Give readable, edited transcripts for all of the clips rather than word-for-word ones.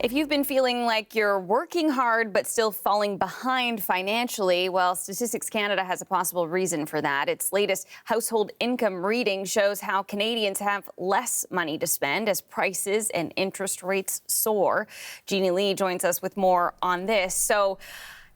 If you've been feeling like you're working hard but still falling behind financially, well, Statistics Canada has a possible reason for that. Its latest household income reading shows how Canadians have less money to spend as prices and interest rates soar. Jeannie Lee joins us with more on this. So,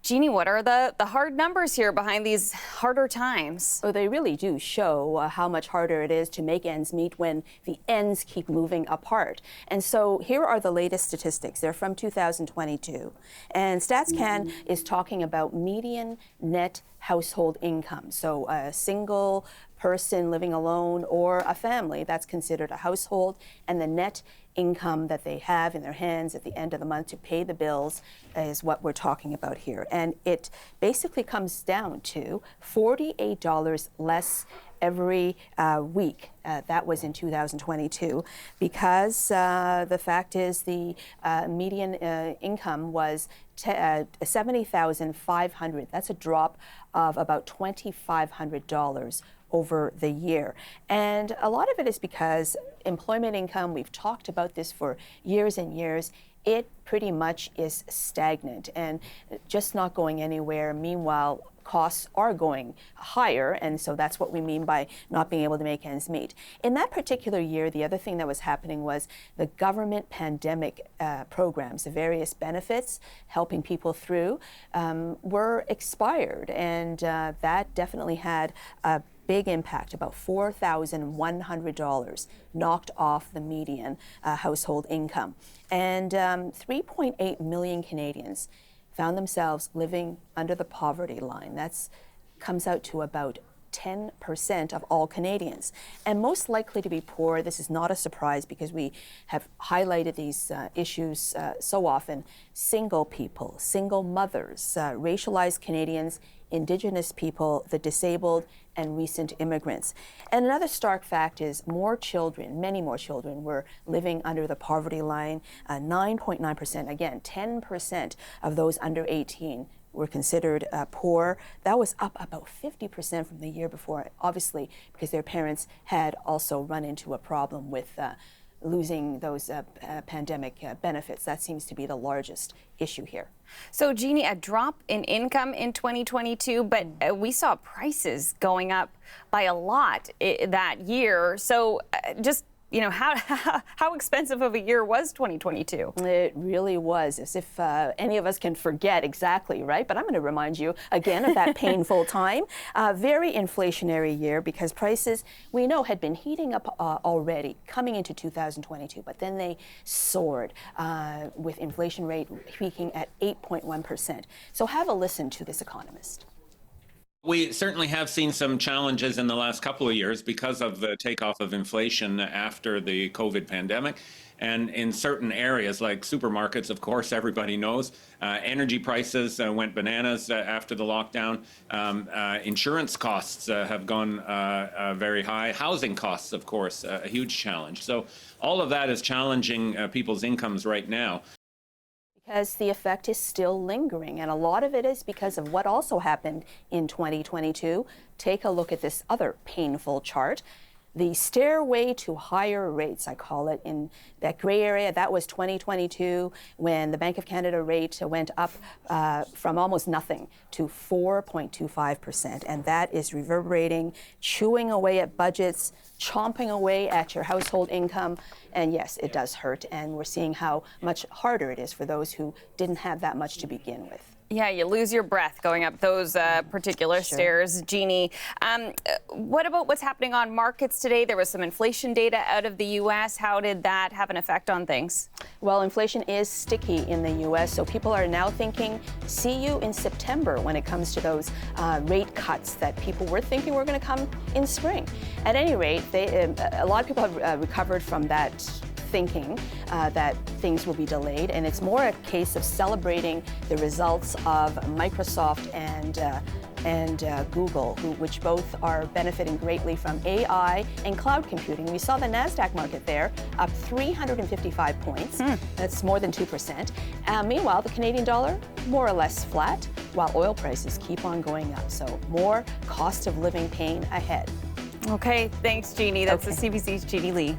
Jeannie, what are the hard numbers here behind these harder times? Oh, they really do show how much harder it is to make ends meet when the ends keep moving apart. And so here are the latest statistics. They're from 2022. And StatCan is talking about median net household income. So a single person living alone or a family, that's considered a household, and the net income that they have in their hands at the end of the month to pay the bills is what we're talking about here. And it basically comes down to $48 less every week. That was in 2022, because the fact is the median income was $70,500. That's a drop of about $2,500 over the year. And a lot of it is because employment income, we've talked about this for years and years, it pretty much is stagnant and just not going anywhere. Meanwhile, costs are going higher, and so that's what we mean by not being able to make ends meet. In that particular year, the other thing that was happening was the government pandemic programs, the various benefits helping people through, were expired, and that definitely had a big impact. About $4,100 knocked off the median household income. And 3.8 million Canadians found themselves living under the poverty line. That comes out to about 10% of all Canadians. And most likely to be poor, this is not a surprise because we have highlighted these issues so often, single people, single mothers, racialized Canadians, Indigenous people, the disabled, and recent immigrants. And another stark fact is more children, many more children, were living under the poverty line. 9.9%, again, 10% of those under 18 were considered poor. That was up about 50% from the year before, obviously, because their parents had also run into a problem with losing those pandemic benefits. That seems to be the largest issue here. So, Jeannie, a drop in income in 2022, but we saw prices going up by a lot that year. So, just how expensive of a year was 2022? It really was, as if any of us can forget exactly, right? But I'm going to remind you again of that painful time. Very inflationary year because prices, we know, had been heating up already coming into 2022, but then they soared with inflation rate peaking at 8.1%. So have a listen to this economist. We certainly have seen some challenges in the last couple of years because of the takeoff of inflation after the COVID pandemic. And in certain areas like supermarkets, of course, everybody knows, energy prices went bananas after the lockdown. Insurance costs have gone very high. Housing costs, of course, a huge challenge. So all of that is challenging people's incomes right now. Because the effect is still lingering, and a lot of it is because of what also happened in 2022. Take a look at this other painful chart. The stairway to higher rates, I call it, in that gray area. That was 2022 when the Bank of Canada rate went up from almost nothing to 4.25%. And that is reverberating, chewing away at budgets, chomping away at your household income. And yes, it does hurt. And we're seeing how much harder it is for those who didn't have that much to begin with. Yeah, you lose your breath going up those particular stairs, Jeannie. What about what's happening on markets today? There was some inflation data out of the U.S. How did that have an effect on things? Well, inflation is sticky in the U.S., so people are now thinking, see you in September when it comes to those rate cuts that people were thinking were going to come in spring. At any rate, a lot of people have recovered from that thinking that things will be delayed, and it's more a case of celebrating the results of Microsoft and Google, which both are benefiting greatly from AI and cloud computing. We saw the NASDAQ market there up 355 points. That's more than 2%. Meanwhile, the Canadian dollar more or less flat, while oil prices keep on going up. So more cost of living pain ahead. Okay, thanks, Jeannie. That's the CBC's Jeannie Lee.